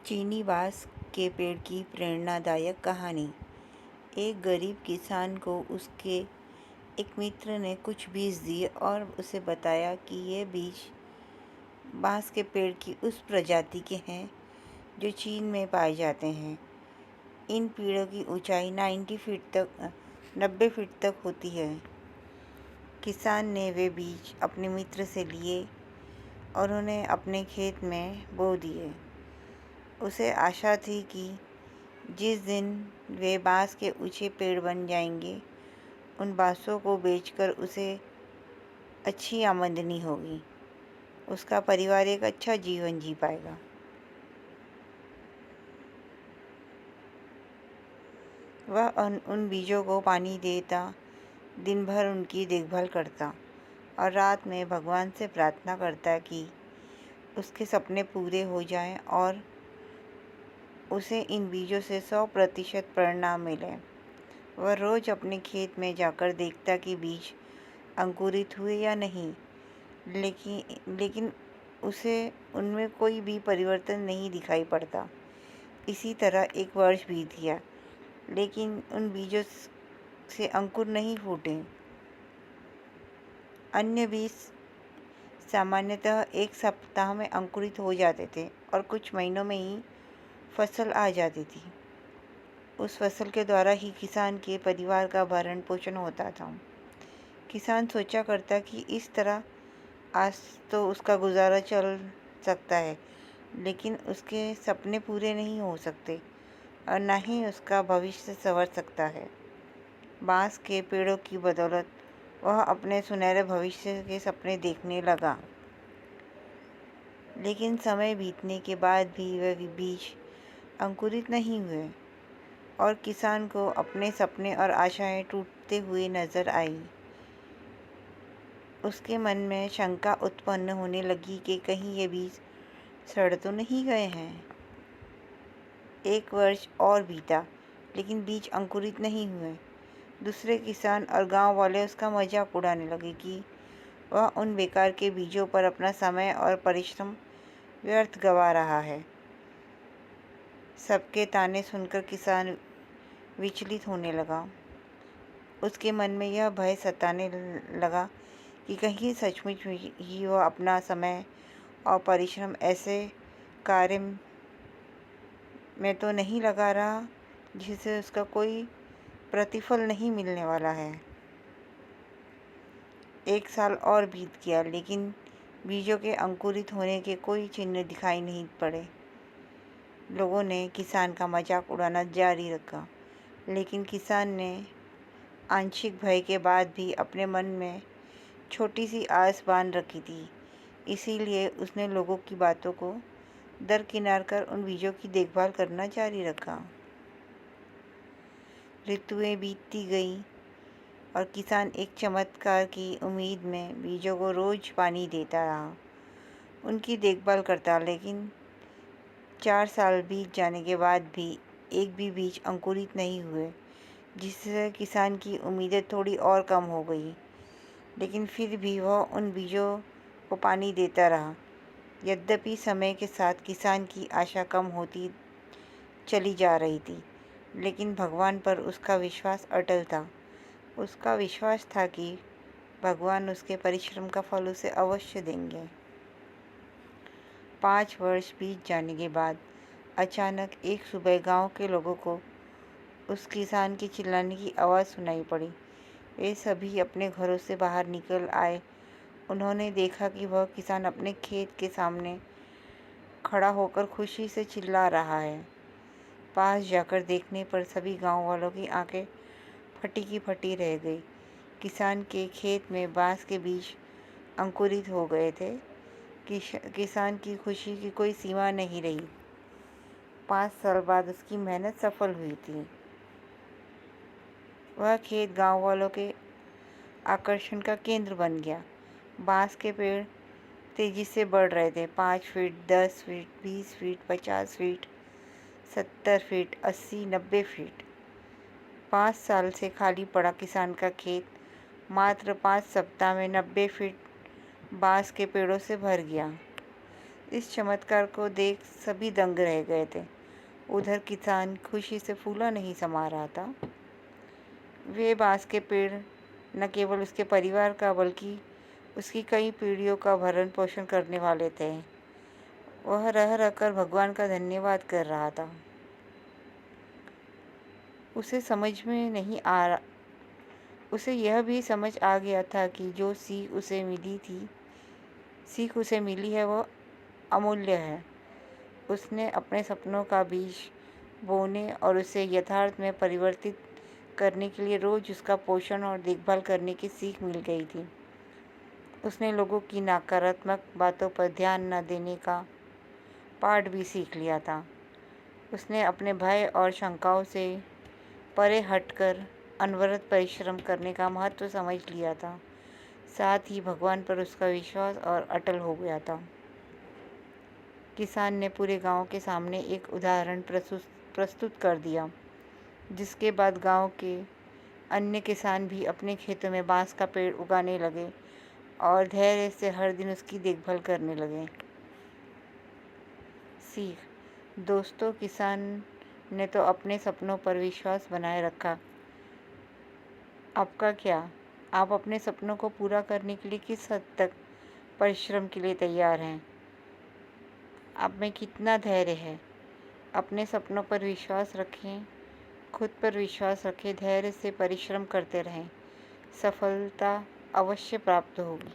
चीनी बांस के पेड़ की प्रेरणादायक कहानी। एक गरीब किसान को उसके एक मित्र ने कुछ बीज दिए और उसे बताया कि ये बीज बांस के पेड़ की उस प्रजाति के हैं जो चीन में पाए जाते हैं। इन पेड़ों की ऊंचाई 90 फीट तक होती है। किसान ने वे बीज अपने मित्र से लिए और उन्हें अपने खेत में बो दिए। उसे आशा थी कि जिस दिन वे बांस के ऊंचे पेड़ बन जाएंगे, उन बांसों को बेचकर उसे अच्छी आमदनी होगी। उसका परिवार एक अच्छा जीवन जी पाएगा। वह उन बीजों को पानी देता, दिन भर उनकी देखभाल करता और रात में भगवान से प्रार्थना करता कि उसके सपने पूरे हो जाएं और उसे इन बीजों से 100% परिणाम मिले। वह रोज़ अपने खेत में जाकर देखता कि बीज अंकुरित हुए या नहीं, लेकिन उसे उनमें कोई भी परिवर्तन नहीं दिखाई पड़ता। इसी तरह एक वर्ष बीत गया, लेकिन उन बीजों से अंकुर नहीं फूटे। अन्य बीज सामान्यतः एक सप्ताह में अंकुरित हो जाते थे और कुछ महीनों में ही फसल आ जाती थी। उस फसल के द्वारा ही किसान के परिवार का भरण पोषण होता था। किसान सोचा करता कि इस तरह आज तो उसका गुजारा चल सकता है, लेकिन उसके सपने पूरे नहीं हो सकते और न ही उसका भविष्य संवर सकता है। बांस के पेड़ों की बदौलत वह अपने सुनहरे भविष्य के सपने देखने लगा। लेकिन समय बीतने के बाद भी वह बीज अंकुरित नहीं हुए और किसान को अपने सपने और आशाएं टूटते हुए नजर आई। उसके मन में शंका उत्पन्न होने लगी कि कहीं ये बीज सड़ तो नहीं गए हैं। एक वर्ष और बीता, लेकिन बीज अंकुरित नहीं हुए। दूसरे किसान और गांव वाले उसका मजाक उड़ाने लगे कि वह उन बेकार के बीजों पर अपना समय और परिश्रम व्यर्थ गवा रहा है। सबके ताने सुनकर किसान विचलित होने लगा। उसके मन में यह भय सताने लगा कि कहीं सचमुच ही वह अपना समय और परिश्रम ऐसे कार्य में तो नहीं लगा रहा जिससे उसका कोई प्रतिफल नहीं मिलने वाला है। एक साल और बीत गया, लेकिन बीजों के अंकुरित होने के कोई चिन्ह दिखाई नहीं पड़े। लोगों ने किसान का मजाक उड़ाना जारी रखा, लेकिन किसान ने आंशिक भय के बाद भी अपने मन में छोटी सी आस बांध रखी थी। इसीलिए उसने लोगों की बातों को दरकिनार कर उन बीजों की देखभाल करना जारी रखा। ऋतुएं बीतती गईं और किसान एक चमत्कार की उम्मीद में बीजों को रोज पानी देता रहा, उनकी देखभाल करता। लेकिन 4 साल बीत जाने के बाद भी एक भी बीज अंकुरित नहीं हुए, जिससे किसान की उम्मीदें थोड़ी और कम हो गई। लेकिन फिर भी वह उन बीजों को पानी देता रहा। यद्यपि समय के साथ किसान की आशा कम होती चली जा रही थी, लेकिन भगवान पर उसका विश्वास अटल था। उसका विश्वास था कि भगवान उसके परिश्रम का फल उसे अवश्य देंगे। 5 वर्ष बीत जाने के बाद अचानक एक सुबह गांव के लोगों को उस किसान के चिल्लाने की आवाज़ सुनाई पड़ी। वे सभी अपने घरों से बाहर निकल आए। उन्होंने देखा कि वह किसान अपने खेत के सामने खड़ा होकर खुशी से चिल्ला रहा है। पास जाकर देखने पर सभी गांव वालों की आंखें फटी की फटी रह गई। किसान के खेत में बांस के बीज अंकुरित हो गए थे। किसान की खुशी की कोई सीमा नहीं रही। 5 साल बाद उसकी मेहनत सफल हुई थी। वह खेत गांव वालों के आकर्षण का केंद्र बन गया। बांस के पेड़ तेजी से बढ़ रहे थे। 5 feet, 10 feet, 20 feet, 50 feet, 70 feet, 80, 90 feet. 5 साल से खाली पड़ा किसान का खेत मात्र 5 सप्ताह में 90 फीट बांस के पेड़ों से भर गया। इस चमत्कार को देख सभी दंग रह गए थे। उधर किसान खुशी से फूला नहीं समा रहा था। वे बांस के पेड़ न केवल उसके परिवार का बल्कि उसकी कई पीढ़ियों का भरण पोषण करने वाले थे। वह रह रहकर भगवान का धन्यवाद कर रहा था। उसे समझ में नहीं आ रहा उसे यह भी समझ आ गया था कि जो सीख उसे मिली है वह अमूल्य है। उसने अपने सपनों का बीज बोने और उसे यथार्थ में परिवर्तित करने के लिए रोज उसका पोषण और देखभाल करने की सीख मिल गई थी। उसने लोगों की नकारात्मक बातों पर ध्यान न देने का पाठ भी सीख लिया था। उसने अपने भय और शंकाओं से परे हटकर अनवरत परिश्रम करने का महत्व समझ लिया था। साथ ही भगवान पर उसका विश्वास और अटल हो गया था। किसान ने पूरे गांव के सामने एक उदाहरण प्रस्तुत कर दिया, जिसके बाद गांव के अन्य किसान भी अपने खेतों में बांस का पेड़ उगाने लगे और धैर्य से हर दिन उसकी देखभाल करने लगे। सीख: दोस्तों, किसान ने तो अपने सपनों पर विश्वास बनाए रखा। आपका क्या? आप अपने सपनों को पूरा करने के लिए किस हद तक परिश्रम के लिए तैयार हैं? आप में कितना धैर्य है? अपने सपनों पर विश्वास रखें, खुद पर विश्वास रखें, धैर्य से परिश्रम करते रहें। सफलता अवश्य प्राप्त होगी।